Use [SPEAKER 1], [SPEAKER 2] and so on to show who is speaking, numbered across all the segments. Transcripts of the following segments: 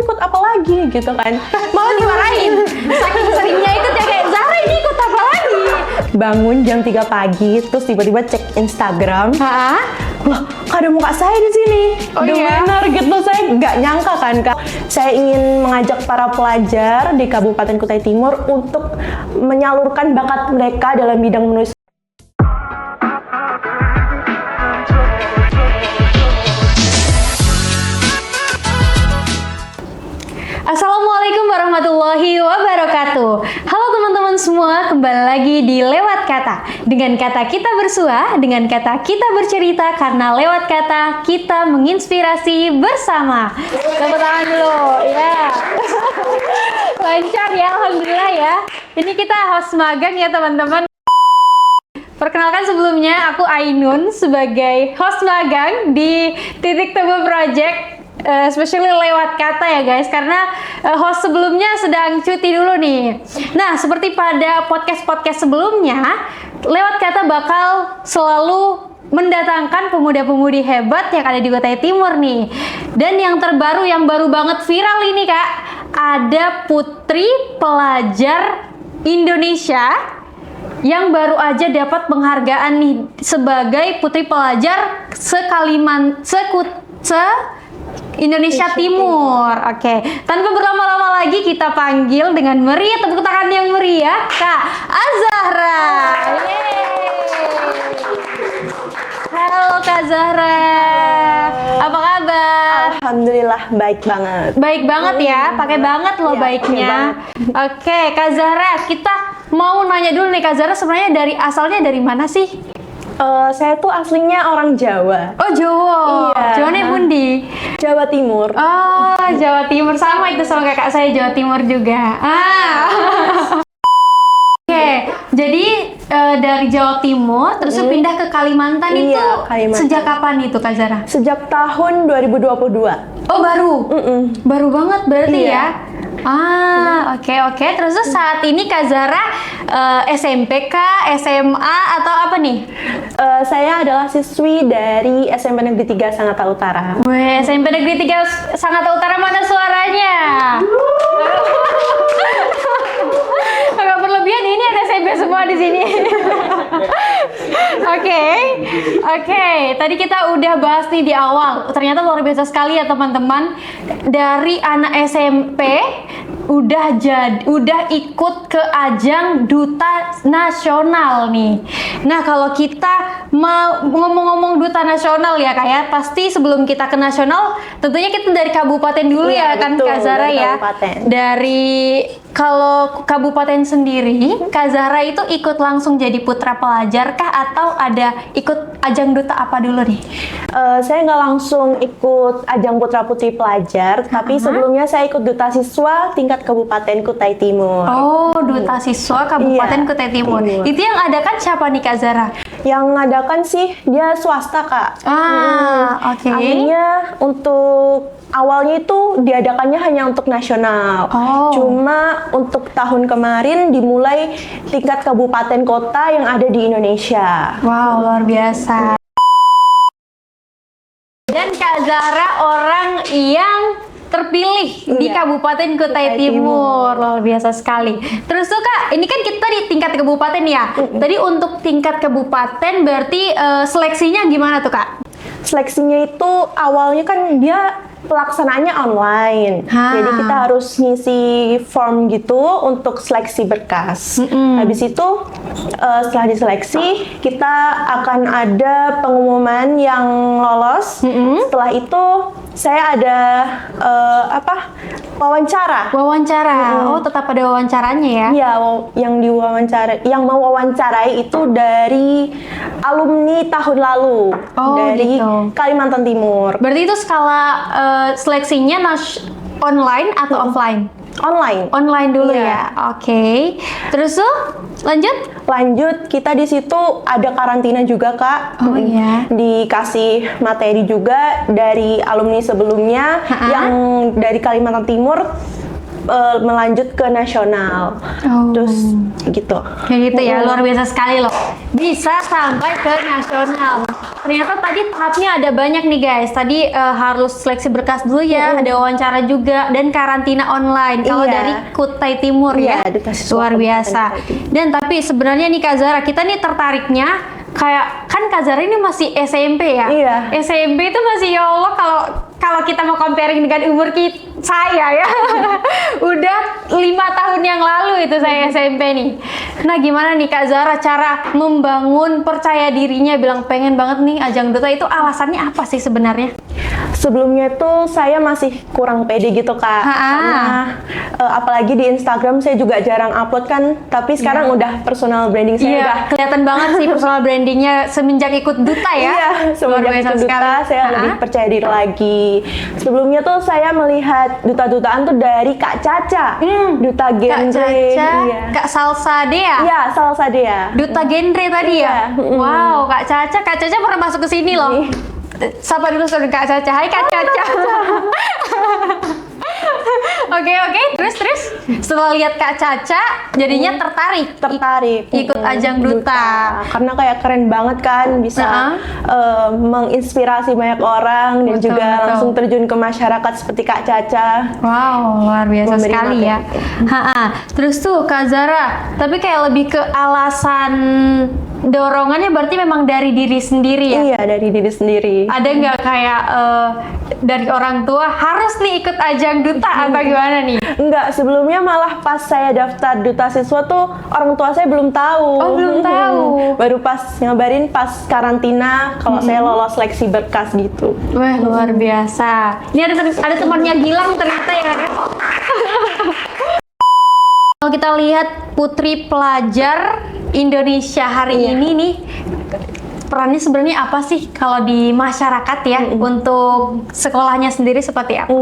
[SPEAKER 1] ikut apa lagi gitu kan.
[SPEAKER 2] Malah dimarahin. Saking seringnya ikut ya kayak Zahra ini ikut apa lagi?
[SPEAKER 1] Bangun jam 3 pagi, terus tiba-tiba cek Instagram.
[SPEAKER 2] Hah?
[SPEAKER 1] Loh, kok ada muka saya di sini?
[SPEAKER 2] Oh,
[SPEAKER 1] The
[SPEAKER 2] iya?
[SPEAKER 1] winner gitu. Saya nggak nyangka kan, Kak. Saya ingin mengajak para pelajar di Kabupaten Kutai Timur untuk menyalurkan bakat mereka dalam bidang menulis.
[SPEAKER 2] Assalamualaikum warahmatullahi wabarakatuh. Halo teman-teman semua, kembali lagi di Lewat Kata. Dengan kata kita bersua, dengan kata kita bercerita, karena lewat kata kita menginspirasi bersama. Tepuk tangan dulu, ya. Lancar ya, alhamdulillah ya. Ini kita host magang ya teman-teman. Perkenalkan sebelumnya, aku Ainun sebagai host magang di Titik Temu Project. Especially lewat kata ya guys, karena host sebelumnya sedang cuti dulu nih. Nah, seperti pada podcast-podcast sebelumnya, lewat kata bakal selalu mendatangkan pemuda-pemudi hebat yang ada di Kutai Timur nih. Dan yang terbaru, yang baru banget viral ini Kak, ada putri pelajar Indonesia yang baru aja dapat penghargaan nih sebagai putri pelajar Indonesia Timur. Oke, tanpa berlama-lama lagi kita panggil dengan meriah, tepuk tangan yang meriah, Kak Azahra. Yeay. Halo Kak Zahra, apa kabar?
[SPEAKER 1] Alhamdulillah baik banget.
[SPEAKER 2] Baik banget ya, pakai banget loh
[SPEAKER 1] Ya,
[SPEAKER 2] baiknya.
[SPEAKER 1] pakai banget.
[SPEAKER 2] Oke, Kak Zahra, kita mau nanya dulu nih Kak Zahra, sebenarnya asalnya dari mana sih?
[SPEAKER 1] Saya tuh aslinya orang Jawa.
[SPEAKER 2] Oh Jawa,
[SPEAKER 1] Iya.
[SPEAKER 2] Jawa nih Bundi.
[SPEAKER 1] Jawa Timur.
[SPEAKER 2] Oh, Jawa Timur, sama itu sama kakak saya Jawa Timur juga. Oke, jadi dari Jawa Timur terus pindah ke Kalimantan
[SPEAKER 1] Iya,
[SPEAKER 2] itu
[SPEAKER 1] Kalimantan.
[SPEAKER 2] sejak kapan itu Kak Zara?
[SPEAKER 1] Sejak tahun 2022.
[SPEAKER 2] Oh baru, baru banget berarti
[SPEAKER 1] Iya.
[SPEAKER 2] ya. Oke. Terus saat ini Kak Zara SMP kah, SMA atau apa nih?
[SPEAKER 1] Saya adalah siswi dari SMP Negeri 3 Sangatta Utara.
[SPEAKER 2] Weh, SMP Negeri 3 Sangatta Utara, mana suaranya? Agak berlebihan, ini ada SMP semua di sini. Oke. Tadi kita udah bahas nih di awal. Ternyata luar biasa sekali ya teman-teman. Dari anak SMP udah ikut ke ajang duta nasional nih. Nah, kalau kita mau ngomong-ngomong duta nasional ya Kak ya, pasti sebelum kita ke nasional tentunya kita dari kabupaten dulu
[SPEAKER 1] Iya,
[SPEAKER 2] ya kan
[SPEAKER 1] betul,
[SPEAKER 2] Kak Zara
[SPEAKER 1] dari
[SPEAKER 2] ya.
[SPEAKER 1] kabupaten.
[SPEAKER 2] Dari kalau kabupaten sendiri, Kak Zara itu ikut langsung jadi putra pelajar kah atau ada ikut ajang duta apa dulu nih?
[SPEAKER 1] Saya nggak langsung ikut ajang putra putri pelajar, tapi sebelumnya saya ikut duta siswa tingkat Kabupaten Kutai Timur.
[SPEAKER 2] Oh, duta siswa Kabupaten
[SPEAKER 1] Iya,
[SPEAKER 2] Kutai Timur.
[SPEAKER 1] Timur.
[SPEAKER 2] Itu yang adakan siapa nih Kak Zara?
[SPEAKER 1] Yang ngadakan sih dia swasta Kak.
[SPEAKER 2] Oke.
[SPEAKER 1] Akhirnya untuk awalnya itu diadakannya hanya untuk nasional.
[SPEAKER 2] Oh.
[SPEAKER 1] Cuma untuk tahun kemarin dimulai tingkat kabupaten kota yang ada di Indonesia.
[SPEAKER 2] Wow, luar biasa. Dan Kak Zara orang yang terpilih di
[SPEAKER 1] Iya.
[SPEAKER 2] Kabupaten Kutai Timur. Luar biasa sekali. Terus tuh Kak, ini kan kita di tingkat kabupaten ya. Tadi untuk tingkat kabupaten berarti seleksinya gimana tuh Kak?
[SPEAKER 1] Seleksinya itu awalnya kan dia pelaksanaannya online. Jadi kita harus ngisi form gitu untuk seleksi berkas. Habis itu setelah diseleksi kita akan ada pengumuman yang lolos. Setelah itu saya ada wawancara.
[SPEAKER 2] Wawancara. Oh, tetap ada wawancaranya ya?
[SPEAKER 1] Iya, yang mau wawancarai itu dari alumni tahun lalu dari
[SPEAKER 2] gitu.
[SPEAKER 1] Kalimantan Timur.
[SPEAKER 2] Berarti itu skala seleksinya online atau offline?
[SPEAKER 1] Online.
[SPEAKER 2] Online dulu
[SPEAKER 1] Iya.
[SPEAKER 2] ya. Oke. Terus tuh
[SPEAKER 1] Lanjut kita di situ ada karantina juga Kak.
[SPEAKER 2] Oh, iya.
[SPEAKER 1] Dikasih materi juga dari alumni sebelumnya yang dari Kalimantan Timur melanjut ke nasional. Terus gitu.
[SPEAKER 2] Kayak gitu ya, luar biasa sekali loh. Bisa sampai ke nasional. Ternyata tadi tahapnya ada banyak nih guys. Tadi harus seleksi berkas dulu ya, ada wawancara juga, dan karantina online. Kalau
[SPEAKER 1] Iya.
[SPEAKER 2] dari Kutai Timur ya,
[SPEAKER 1] Duta Siswa
[SPEAKER 2] luar biasa.
[SPEAKER 1] Kabupaten Kutai Timur.
[SPEAKER 2] Dan tapi sebenarnya nih Kak Zara, kita nih tertariknya kayak kan Kak Zara ini masih SMP ya.
[SPEAKER 1] Iya.
[SPEAKER 2] SMP itu masih, ya Allah, kalau kita mau comparing dengan umur saya ya, udah 5 tahun yang lalu itu saya SMP nih. Nah gimana nih Kak Zara cara membangun percaya dirinya, bilang pengen banget nih ajang duta, itu alasannya apa sih sebenarnya?
[SPEAKER 1] Sebelumnya tuh saya masih kurang pede gitu Kak, karena apalagi di Instagram saya juga jarang upload kan, tapi sekarang udah personal branding saya udah
[SPEAKER 2] Kelihatan banget sih personal brandingnya semenjak ikut duta ya.
[SPEAKER 1] Iya, semenjak ikut duta saya lebih percaya diri lagi. Sebelumnya tuh saya melihat duta-dutaan tuh dari Kak Caca, duta
[SPEAKER 2] Kak
[SPEAKER 1] genre,
[SPEAKER 2] Caca,
[SPEAKER 1] iya.
[SPEAKER 2] Kak Salsa Dea.
[SPEAKER 1] Iya, Salsa Dea.
[SPEAKER 2] Duta genre tadi ya?
[SPEAKER 1] Iya,
[SPEAKER 2] Wow, Kak Caca pernah masuk ke sini loh. Sapa dulu sama Kak Caca. Hai Kak Caca. Oke, terus setelah lihat Kak Caca jadinya tertarik ikut ajang duta.
[SPEAKER 1] Karena kayak keren banget kan, bisa menginspirasi banyak orang dan juga langsung terjun ke masyarakat seperti Kak Caca.
[SPEAKER 2] Wow, luar biasa
[SPEAKER 1] Memberi
[SPEAKER 2] sekali ya. Terus tuh Kak Zara, tapi kayak lebih ke alasan dorongannya berarti memang dari diri sendiri ya?
[SPEAKER 1] Iya, dari diri sendiri.
[SPEAKER 2] Ada nggak kayak dari orang tua harus nih ikut ajang duta atau gimana nih?
[SPEAKER 1] Enggak, sebelumnya malah pas saya daftar duta siswa tuh orang tua saya belum tahu.
[SPEAKER 2] Oh, belum tahu.
[SPEAKER 1] Baru pas ngabarin pas karantina kalau saya lolos seleksi berkas gitu.
[SPEAKER 2] Wah, luar biasa. Ini ada temannya Gilang ternyata ya. Kalau kita lihat Putri Pelajar Indonesia hari ini nih, perannya sebenarnya apa sih kalau di masyarakat ya, untuk sekolahnya sendiri seperti apa?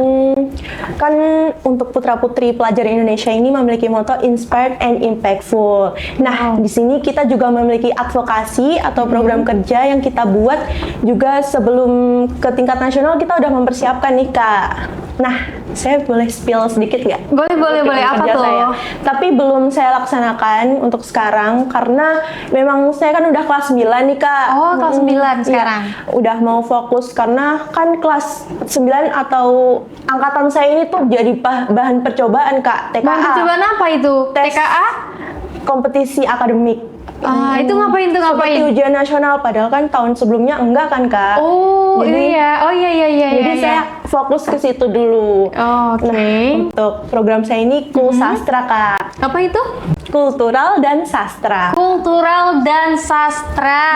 [SPEAKER 1] Kan untuk putra-putri pelajar Indonesia ini memiliki moto inspired and impactful. Nah, di sini kita juga memiliki advokasi atau program kerja yang kita buat juga sebelum ke tingkat nasional, kita udah mempersiapkan nih Kak. Nah, saya boleh spill sedikit nggak?
[SPEAKER 2] Boleh. Apa
[SPEAKER 1] Kerja
[SPEAKER 2] tuh?
[SPEAKER 1] saya. Tapi belum saya laksanakan untuk sekarang karena memang saya kan udah kelas 9 nih Kak.
[SPEAKER 2] Oh, kelas 9 sekarang.
[SPEAKER 1] Iya, udah mau fokus karena kan kelas 9 atau angkatan saya ini tuh jadi bahan percobaan Kak, TKA.
[SPEAKER 2] Bahan percobaan apa itu?
[SPEAKER 1] Tes
[SPEAKER 2] TKA?
[SPEAKER 1] Kompetisi akademik.
[SPEAKER 2] Itu ngapain tuh?
[SPEAKER 1] Seperti ujian nasional, padahal kan tahun sebelumnya enggak kan Kak.
[SPEAKER 2] Oh,
[SPEAKER 1] Jadi-
[SPEAKER 2] iya. Oh, iya.
[SPEAKER 1] Jadi saya fokus ke situ dulu.
[SPEAKER 2] Oke.
[SPEAKER 1] Nah, untuk program saya ini Kulsastra Kak.
[SPEAKER 2] Apa itu?
[SPEAKER 1] Kultural dan sastra.
[SPEAKER 2] Kultural dan sastra.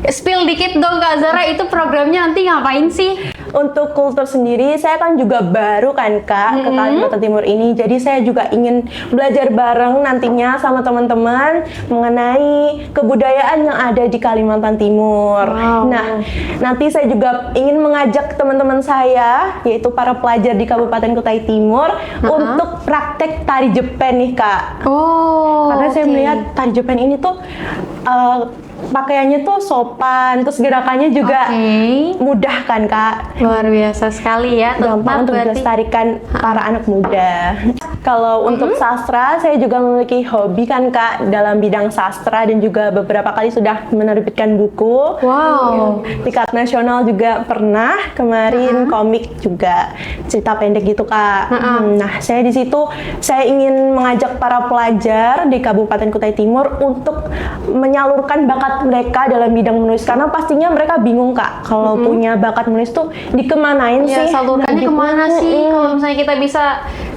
[SPEAKER 2] Spill dikit dong Kak Zara, itu programnya nanti ngapain sih?
[SPEAKER 1] Untuk kultur sendiri, saya kan juga baru kan Kak ke Kalimantan Timur ini. Jadi saya juga ingin belajar bareng nantinya sama teman-teman mengenai kebudayaan yang ada di Kalimantan Timur.
[SPEAKER 2] Wow.
[SPEAKER 1] Nah, nanti saya juga ingin mengajak teman-teman saya, yaitu para pelajar di Kabupaten Kutai Timur, untuk praktek tari Jepen nih Kak.
[SPEAKER 2] Oh,
[SPEAKER 1] Karena saya
[SPEAKER 2] oke.
[SPEAKER 1] melihat tari Jepen ini tuh pakaiannya tuh sopan, terus gerakannya juga
[SPEAKER 2] Oke.
[SPEAKER 1] mudah kan Kak.
[SPEAKER 2] Luar biasa sekali ya.
[SPEAKER 1] Gampang untuk
[SPEAKER 2] berarti.
[SPEAKER 1] dilestarikan para anak muda. Kalau untuk sastra, saya juga memiliki hobi kan Kak dalam bidang sastra dan juga beberapa kali sudah menerbitkan buku.
[SPEAKER 2] Wow.
[SPEAKER 1] Tingkat nasional juga pernah, kemarin komik juga, cerita pendek gitu Kak. Nah, saya di situ saya ingin mengajak para pelajar di Kabupaten Kutai Timur untuk menyalurkan bakat mereka dalam bidang menulis, karena pastinya mereka bingung Kak kalau punya bakat menulis tuh dikemanain
[SPEAKER 2] Ya,
[SPEAKER 1] sih.
[SPEAKER 2] salurkannya kemana sih kalau misalnya kita bisa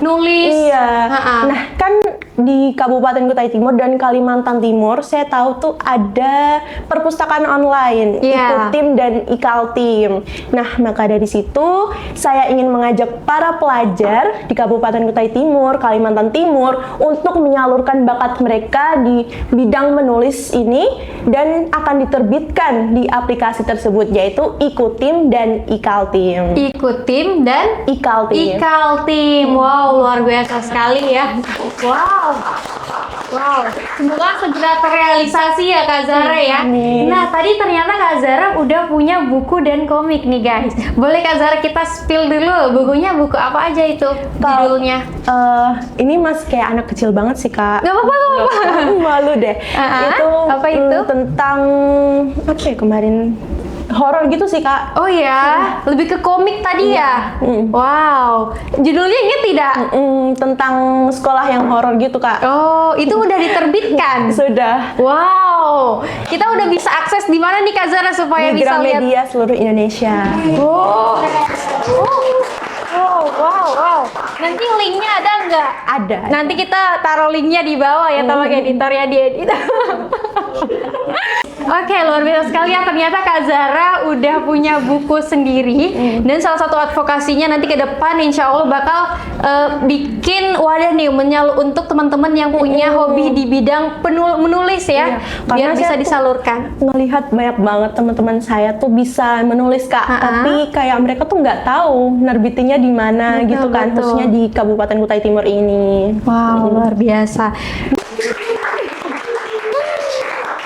[SPEAKER 2] nulis?
[SPEAKER 1] Iya. Nah, kan di Kabupaten Kutai Timur dan Kalimantan Timur, saya tahu tuh ada perpustakaan online,
[SPEAKER 2] Iya.
[SPEAKER 1] Ikutim dan Ikaltim. Nah, maka dari situ saya ingin mengajak para pelajar di Kabupaten Kutai Timur, Kalimantan Timur untuk menyalurkan bakat mereka di bidang menulis ini dan akan diterbitkan di aplikasi tersebut, yaitu Ikutim dan Ikaltim.
[SPEAKER 2] Ikutim dan
[SPEAKER 1] Ikaltim.
[SPEAKER 2] Ikaltim. Wow, luar biasa sekali ya. Wow. Wow, semoga segera terrealisasi ya Kak Zara ya.
[SPEAKER 1] Amin.
[SPEAKER 2] Nah, tadi ternyata Kak Zara udah punya buku dan komik nih guys. Boleh Kak Zara kita spill dulu bukunya, buku apa aja itu judulnya?
[SPEAKER 1] Ini masih kayak anak kecil banget sih Kak.
[SPEAKER 2] Gak apa-apa, gak apa-apa.
[SPEAKER 1] Malu deh. Itu
[SPEAKER 2] apa itu?
[SPEAKER 1] Tentang apa ya kemarin? Horor gitu sih Kak.
[SPEAKER 2] Oh ya, lebih ke komik tadi ya? Wow, judulnya inget tidak?
[SPEAKER 1] Tentang sekolah yang horor gitu Kak.
[SPEAKER 2] Oh, itu udah diterbitkan?
[SPEAKER 1] Sudah.
[SPEAKER 2] Wow, kita udah bisa akses di mana nih Kak Zara supaya
[SPEAKER 1] Di
[SPEAKER 2] bisa lihat?
[SPEAKER 1] Gramedia seluruh Indonesia.
[SPEAKER 2] Wow. Nanti linknya ada nggak?
[SPEAKER 1] Ada.
[SPEAKER 2] Nanti kita taruh linknya di bawah ya, tolong editornya diedit. Oke, luar biasa sekali ya. Ternyata Kak Zara udah punya buku sendiri dan salah satu advokasinya nanti ke depan insya Allah bakal bikin wadah nih untuk teman-teman yang punya hobi di bidang menulis ya, biar
[SPEAKER 1] Karena
[SPEAKER 2] bisa
[SPEAKER 1] saya tuh
[SPEAKER 2] disalurkan.
[SPEAKER 1] ngelihat banyak banget teman-teman saya tuh bisa menulis Kak, tapi kayak mereka tuh nggak tahu nerbitinnya di mana gitu kan, khususnya di Kabupaten Kutai Timur ini.
[SPEAKER 2] Wow, luar biasa.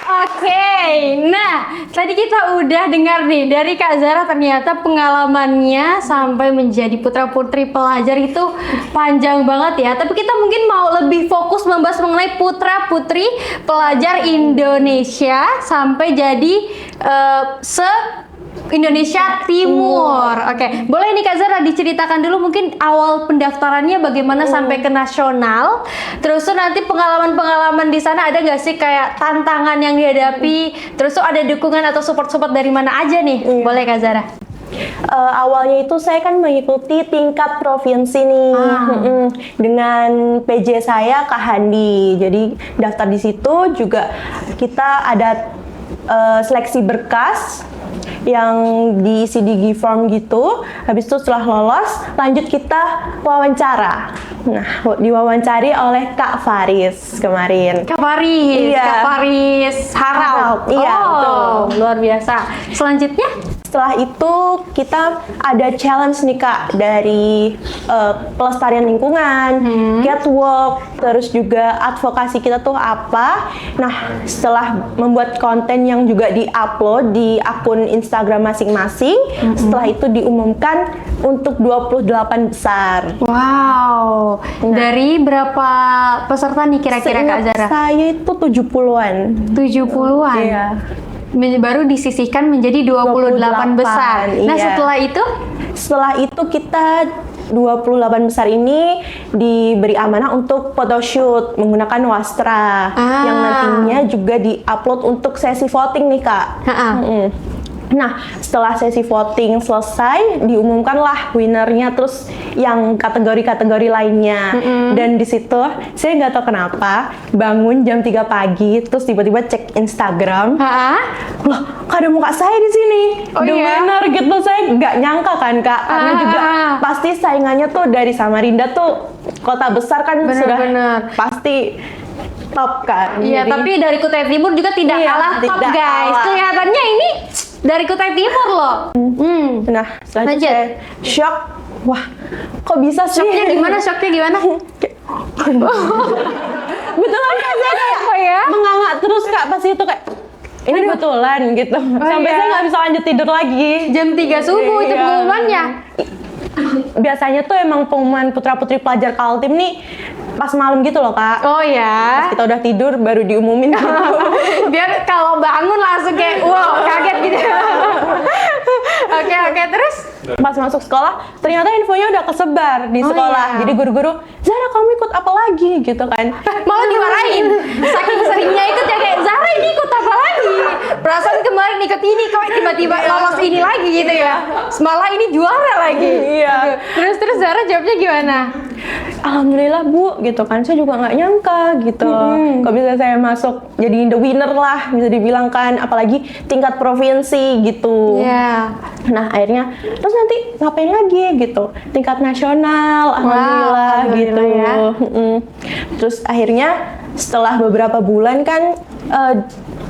[SPEAKER 2] Oke, nah tadi kita udah dengar nih dari Kak Zara ternyata pengalamannya sampai menjadi putra-putri pelajar itu panjang banget ya. Tapi kita mungkin mau lebih fokus membahas mengenai putra-putri pelajar Indonesia sampai jadi Indonesia Timur. Oke, boleh nih Kak Zara diceritakan dulu mungkin awal pendaftarannya bagaimana sampai ke nasional. Terus tuh nanti pengalaman-pengalaman di sana ada gak sih kayak tantangan yang dihadapi? Terus tuh ada dukungan atau support-support dari mana aja nih? Boleh Kak Zara?
[SPEAKER 1] Awalnya itu saya kan mengikuti tingkat provinsi nih dengan PJ saya Kak Handi. Jadi daftar di situ juga kita ada seleksi berkas yang diisi di form gitu. Habis itu setelah lolos, lanjut kita wawancara. Nah, diwawancari oleh Kak Faris kemarin.
[SPEAKER 2] Kak Faris,
[SPEAKER 1] Iya.
[SPEAKER 2] Kak Faris Harau.
[SPEAKER 1] Iya, betul.
[SPEAKER 2] Luar biasa. Selanjutnya?
[SPEAKER 1] Setelah itu kita ada challenge nih Kak dari pelestarian lingkungan, catwalk, terus juga advokasi kita tuh apa. Nah, setelah membuat konten yang juga di-upload di akun Instagram masing-masing, setelah itu diumumkan untuk 28 besar.
[SPEAKER 2] Wow. Dari berapa peserta nih kira-kira Kak
[SPEAKER 1] Seingat
[SPEAKER 2] Zara?
[SPEAKER 1] saya itu 70-an.
[SPEAKER 2] 70-an?
[SPEAKER 1] Iya.
[SPEAKER 2] Baru disisihkan menjadi 28 besar. Nah,
[SPEAKER 1] iya.
[SPEAKER 2] Setelah itu
[SPEAKER 1] kita 28 besar ini diberi amanah untuk photoshoot menggunakan Wastra yang nantinya juga di-upload untuk sesi voting nih Kak. Nah, setelah sesi voting selesai, diumumkanlah winernya, terus yang kategori-kategori lainnya. Dan di situ, saya nggak tahu kenapa, bangun jam 3 pagi, terus tiba-tiba cek Instagram. Loh, kok ada muka saya di sini? The winner gitu, saya nggak nyangka kan Kak, karena juga pasti saingannya tuh dari Samarinda tuh kota besar kan sudah pasti top kan.
[SPEAKER 2] Iya, tapi dari Kutai Timur juga tidak kalah top guys. Kelihatannya ini dari Kutai Timur loh.
[SPEAKER 1] Nah, selanjutnya saya shock. Wah, kok bisa sih?
[SPEAKER 2] Shocknya gimana?
[SPEAKER 1] Betulan Kak, saya kayak menganga terus Kak pas itu kayak ini betulan gitu. Sampai saya nggak bisa lanjut tidur lagi.
[SPEAKER 2] Jam 3 subuh itu pengumumannya.
[SPEAKER 1] Biasanya tuh emang pengumuman putra-putri pelajar Kaltim nih pas malam gitu loh Kak.
[SPEAKER 2] Oh ya.
[SPEAKER 1] Pas kita udah tidur baru diumumin.
[SPEAKER 2] Biar kalau bangun langsung kayak wow, kaget gitu. Oke, terus?
[SPEAKER 1] Pas masuk sekolah, ternyata infonya udah kesebar di sekolah. Jadi guru-guru, Zara kamu ikut apa lagi gitu kan?
[SPEAKER 2] Malah dimarahin. Saking seringnya ikut ya kayak Zara ini ikut apa lagi? Perasaan kemarin ikut ini kok tiba-tiba lolos ini lagi gitu ya. Malah ini juara lagi.
[SPEAKER 1] Iya.
[SPEAKER 2] Terus Zara jawabnya gimana?
[SPEAKER 1] Alhamdulillah Bu, gitu kan. Saya juga nggak nyangka gitu. Kok bisa saya masuk jadi the winner lah, bisa dibilang kan. Apalagi tingkat provinsi gitu.
[SPEAKER 2] Iya.
[SPEAKER 1] Nah akhirnya, terus nanti ngapain lagi gitu? Tingkat nasional, alhamdulillah gitu.
[SPEAKER 2] Ya.
[SPEAKER 1] Terus akhirnya setelah beberapa bulan kan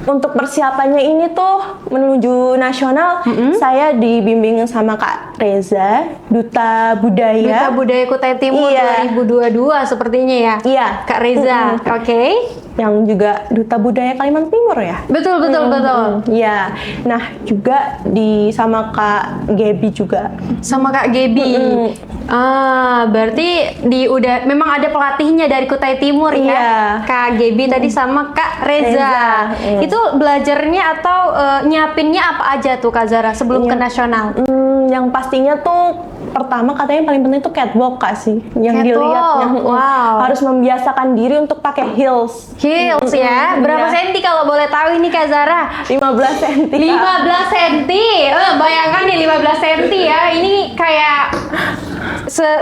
[SPEAKER 1] untuk persiapannya ini tuh menuju nasional, saya dibimbing sama Kak Reza, Duta Budaya.
[SPEAKER 2] Duta Budaya Kutai Timur
[SPEAKER 1] Iya.
[SPEAKER 2] 2022 sepertinya ya.
[SPEAKER 1] Iya.
[SPEAKER 2] Kak Reza. Oke.
[SPEAKER 1] Yang juga Duta Budaya Kalimantan Timur ya.
[SPEAKER 2] Betul.
[SPEAKER 1] Iya. Nah, juga sama Kak Gaby juga.
[SPEAKER 2] Sama Kak Gaby. Berarti memang ada pelatihnya dari Kutai Timur ya.
[SPEAKER 1] Iya.
[SPEAKER 2] Kak Gaby tadi sama Kak Reza. Itu belajarnya atau nyiapinnya apa aja tuh Kak Zara sebelum ke nasional?
[SPEAKER 1] Yang pastinya tuh pertama katanya yang paling penting tuh catwalk Kak sih. Yang
[SPEAKER 2] Catwalk,
[SPEAKER 1] dilihatnya
[SPEAKER 2] wow.
[SPEAKER 1] harus membiasakan diri untuk pakai heels.
[SPEAKER 2] Heels ya. Berapa senti kalau boleh tahu ini Kak Zara?
[SPEAKER 1] 15 cm.
[SPEAKER 2] 15 cm. Bayangkan nih 15 cm ya. Ini kayak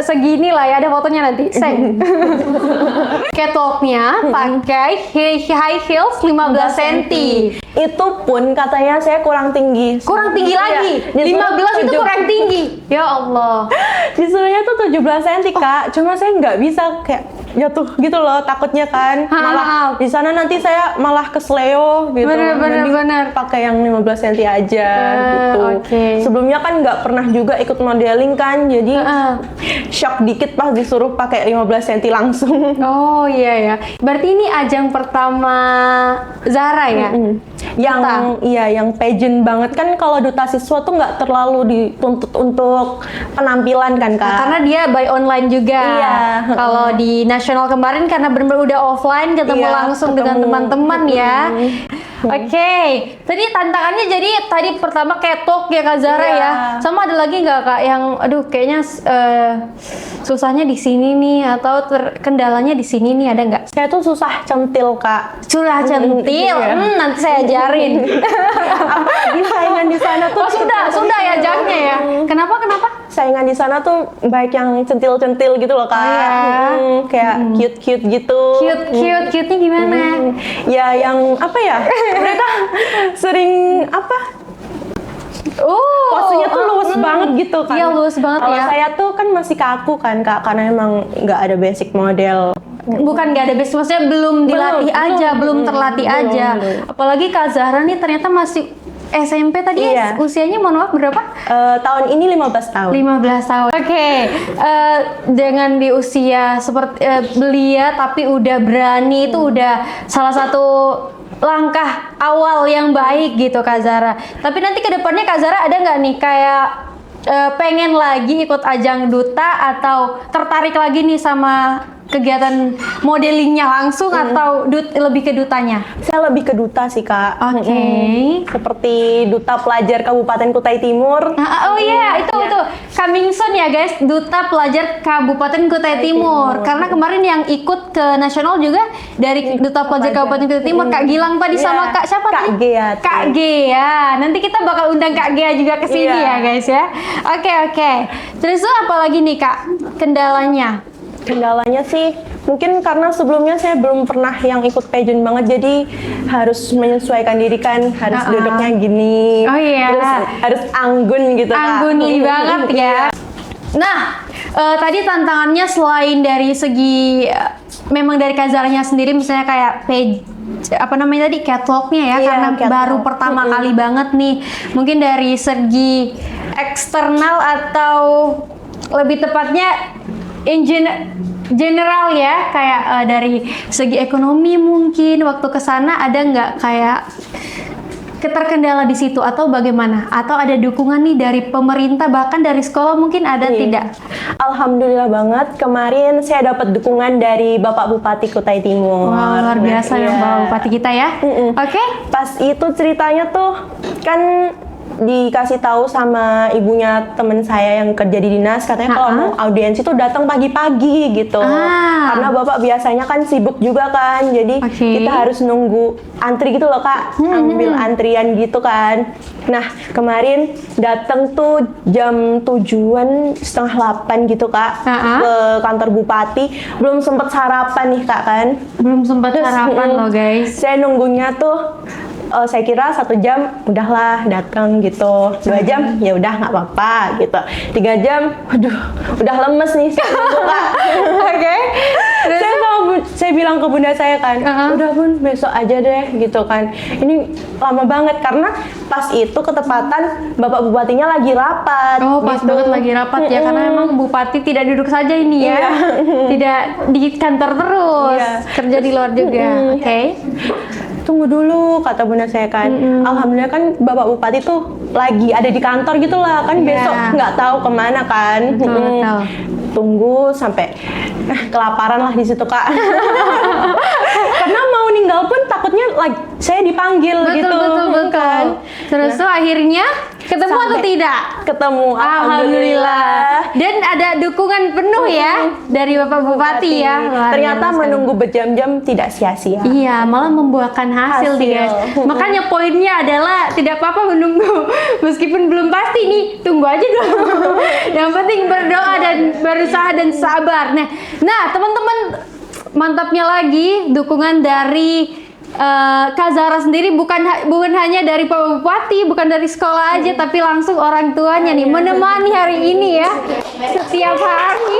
[SPEAKER 2] segini lah ya, ada fotonya nanti. Catwalknya pakai high heels 15 cm.
[SPEAKER 1] Itu pun katanya saya kurang tinggi.
[SPEAKER 2] Kurang tinggi lagi.
[SPEAKER 1] Iya,
[SPEAKER 2] 15 itu kurang tinggi. Ya Allah.
[SPEAKER 1] Disuruhnya tuh 17 cm Kak. Cuma saya nggak bisa kayak jatuh gitu loh, takutnya kan. Malah di sana nanti saya malah kesleo gitu.
[SPEAKER 2] Bener.
[SPEAKER 1] Pakai yang 15 cm aja gitu.
[SPEAKER 2] Oke.
[SPEAKER 1] Sebelumnya kan nggak pernah juga ikut modeling kan. Jadi shock dikit pas disuruh pakai 15 cm langsung.
[SPEAKER 2] Oh iya ya. Berarti ini ajang pertama Zara ya?
[SPEAKER 1] Yang pageant banget kan. Kalau duta siswa tuh nggak terlalu dituntut untuk penampilan kan Kak.
[SPEAKER 2] Karena dia by online juga.
[SPEAKER 1] Iya.
[SPEAKER 2] Kalau di nasional kemarin karena benar-benar udah offline ketemu langsung dengan teman-teman ya. Oke. Tadi tantangannya jadi tadi pertama catwalk ya Kak Zara ya. Sama ada lagi nggak Kak yang aduh kayaknya susahnya di sini nih atau kendalanya di sini nih, ada nggak?
[SPEAKER 1] Saya tuh susah centil Kak.
[SPEAKER 2] Susah centil. Nanti saya ajarin.
[SPEAKER 1] Apalagi saingan di sana tuh.
[SPEAKER 2] Oh sudah ya ajangnya ya. Kenapa?
[SPEAKER 1] Saingan di sana tuh baik yang centil-centil gitu loh Kak. Kayak cute-cute gitu.
[SPEAKER 2] Cute-nya gimana?
[SPEAKER 1] Ya yang apa ya? Mereka sering apa? Posenya tuh luwes banget gitu kan.
[SPEAKER 2] Iya luwes banget ya.
[SPEAKER 1] Kalau saya tuh kan masih kaku kan Kak, karena emang nggak ada basic model.
[SPEAKER 2] Bukan nggak ada basic, maksudnya belum dilatih aja, belum terlatih aja. Apalagi Kak Zahra nih ternyata masih SMP tadi ya? Usianya mohon maaf berapa?
[SPEAKER 1] Tahun ini 15 tahun.
[SPEAKER 2] 15 tahun. Oke. Dengan di usia seperti belia tapi udah berani itu udah salah satu langkah awal yang baik gitu Kak Zara. Tapi nanti ke depannya Kak Zara ada nggak nih kayak pengen lagi ikut ajang duta atau tertarik lagi nih sama kegiatan modelingnya langsung atau lebih ke dutanya?
[SPEAKER 1] Saya lebih ke duta sih Kak.
[SPEAKER 2] Oke.
[SPEAKER 1] Seperti duta pelajar Kabupaten Kutai Timur.
[SPEAKER 2] Oh iya, itu coming soon ya guys, duta pelajar Kabupaten Kutai Timur. Karena kemarin yang ikut ke nasional juga dari duta pelajar Kabupaten Kutai Timur, Kak Gilang tadi sama Kak siapa tadi?
[SPEAKER 1] Kak Gea.
[SPEAKER 2] Kak Gea. Nanti kita bakal undang Kak Gea juga ke sini ya guys ya. Oke. Terus tuh apa lagi nih Kak kendalanya?
[SPEAKER 1] Kendalanya sih mungkin karena sebelumnya saya belum pernah yang ikut pageant banget, jadi harus menyesuaikan diri kan, harus duduknya gini, harus anggun gitu Kak.
[SPEAKER 2] Angguni banget ya. Nah, tadi tantangannya selain dari segi memang dari Kak Zaranya sendiri misalnya kayak catwalknya ya, karena baru pertama kali banget nih. Mungkin dari segi eksternal atau lebih tepatnya general ya, kayak dari segi ekonomi mungkin waktu ke sana ada nggak kayak keterkendala di situ atau bagaimana? Atau ada dukungan nih dari pemerintah bahkan dari sekolah mungkin ada tidak?
[SPEAKER 1] Alhamdulillah banget kemarin saya dapat dukungan dari Bapak Bupati Kutai Timur.
[SPEAKER 2] Wah, luar biasa ya Bapak Bupati kita ya. Oke.
[SPEAKER 1] Pas itu ceritanya tuh kan dikasih tahu sama ibunya temen saya yang kerja di dinas, katanya kalau mau audiensi tuh datang pagi-pagi gitu. Karena bapak biasanya kan sibuk juga kan, jadi kita harus nunggu antri gitu loh Kak, ambil antrian gitu kan. Nah kemarin datang tuh jam 7-an, setengah 8 gitu Kak, ke kantor bupati. Belum sempet sarapan nih Kak kan.
[SPEAKER 2] Belum sempat sarapan loh guys.
[SPEAKER 1] Saya nunggunya tuh saya kira 1 jam udahlah datang gitu, 2 jam ya udah nggak apa-apa gitu, 3 jam, aduh udah lemes nih saya nunggu Kak.
[SPEAKER 2] Oke.
[SPEAKER 1] Saya bilang ke bunda saya kan, udah bun besok aja deh gitu kan. Ini lama banget karena pas itu ketepatan bapak bupatinya lagi rapat.
[SPEAKER 2] Oh, pas
[SPEAKER 1] gitu.
[SPEAKER 2] banget lagi rapat ya, karena emang bupati tidak duduk saja ini ya.
[SPEAKER 1] Iya.
[SPEAKER 2] Tidak di kantor terus,
[SPEAKER 1] Iya.
[SPEAKER 2] kerja di luar juga. Oke.
[SPEAKER 1] Tunggu dulu kata bunda saya kan. Alhamdulillah kan bapak bupati tuh lagi ada di kantor gitu lah kan,
[SPEAKER 2] Iya.
[SPEAKER 1] besok nggak tahu kemana kan.
[SPEAKER 2] Betul.
[SPEAKER 1] Tunggu sampai kelaparan lah di situ kak. Karena mau ninggal pun takutnya saya dipanggil gitu.
[SPEAKER 2] Betul.
[SPEAKER 1] Kan.
[SPEAKER 2] Terus tuh akhirnya ketemu atau
[SPEAKER 1] Sampai
[SPEAKER 2] tidak?
[SPEAKER 1] Ketemu.
[SPEAKER 2] Alhamdulillah. Dan ada dukungan penuh ya dari Bapak Bupati ya. Luar
[SPEAKER 1] Ternyata
[SPEAKER 2] biasa sekali.
[SPEAKER 1] menunggu berjam-jam tidak sia-sia.
[SPEAKER 2] Iya, malah membuahkan hasil nih guys. Makanya poinnya adalah tidak apa-apa menunggu. Meskipun belum pasti nih, tunggu aja dulu. Yang penting berdoa dan berusaha dan sabar. Nah teman-teman, mantapnya lagi dukungan dari Kak Zahra sendiri bukan hanya dari Pak Bupati, bukan dari sekolah aja, tapi langsung orang tuanya nih menemani hari ini ya. Setiap hari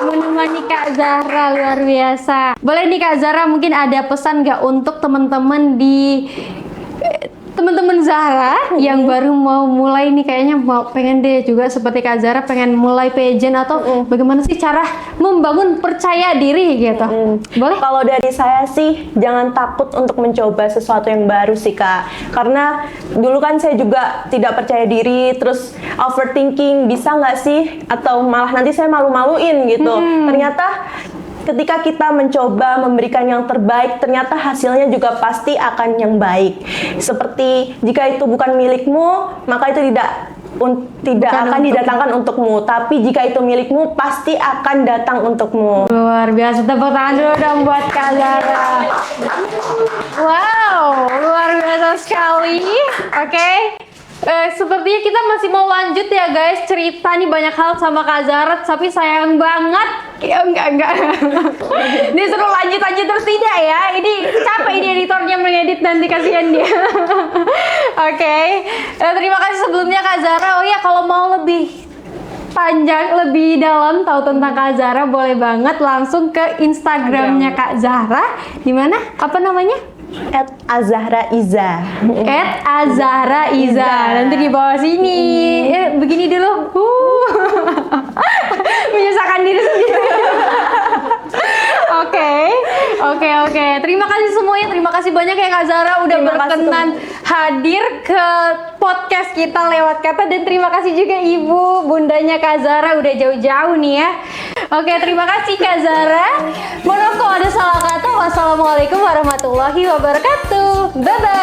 [SPEAKER 2] menemani Kak Zahra, luar biasa. Boleh nih Kak Zahra, mungkin ada pesan nggak untuk teman-teman teman-teman Zahra yang baru mau mulai nih, kayaknya pengen deh juga seperti Kak Zahra pengen mulai pageant, atau bagaimana sih cara membangun percaya diri gitu. Boleh?
[SPEAKER 1] Kalau dari saya sih jangan takut untuk mencoba sesuatu yang baru sih kak, karena dulu kan saya juga tidak percaya diri, terus overthinking bisa nggak sih, atau malah nanti saya malu-maluin gitu. Ternyata ketika kita mencoba memberikan yang terbaik, ternyata hasilnya juga pasti akan yang baik. Seperti jika itu bukan milikmu, maka itu tidak akan didatangkan untukmu. Tapi jika itu milikmu, pasti akan datang untukmu.
[SPEAKER 2] Luar biasa, tepuk tangan dulu dong buat Kak Zahra. Wow, luar biasa sekali. Oke. Sepertinya kita masih mau lanjut ya guys, cerita nih banyak hal sama Kak Zahra, tapi sayang banget ya, enggak ini seru lanjut terus tidak ya, ini capek ini editornya mengedit, nanti kasihan dia. Oke. Terima kasih sebelumnya Kak Zahra. Oh ya, kalau mau lebih panjang, lebih dalam tahu tentang Kak Zahra, boleh banget langsung ke Instagramnya Kak Zahra. Di mana? Apa namanya?
[SPEAKER 1] @azahra_iza.
[SPEAKER 2] @azahra_iza. Nanti di bawah sini. Begini dulu. Menyusahkan diri sendiri. Oke. Terima kasih semuanya. Terima kasih banyak ya Kak Zahra udah berkenan hadir ke podcast kita lewat kata, dan terima kasih juga ibu bundanya Kak Zahra udah jauh-jauh nih ya. Oke, terima kasih Kak Zahra. Mohon maaf kalau ada salah kata. Wassalamualaikum warahmatullahi wabarakatuh. Bye bye.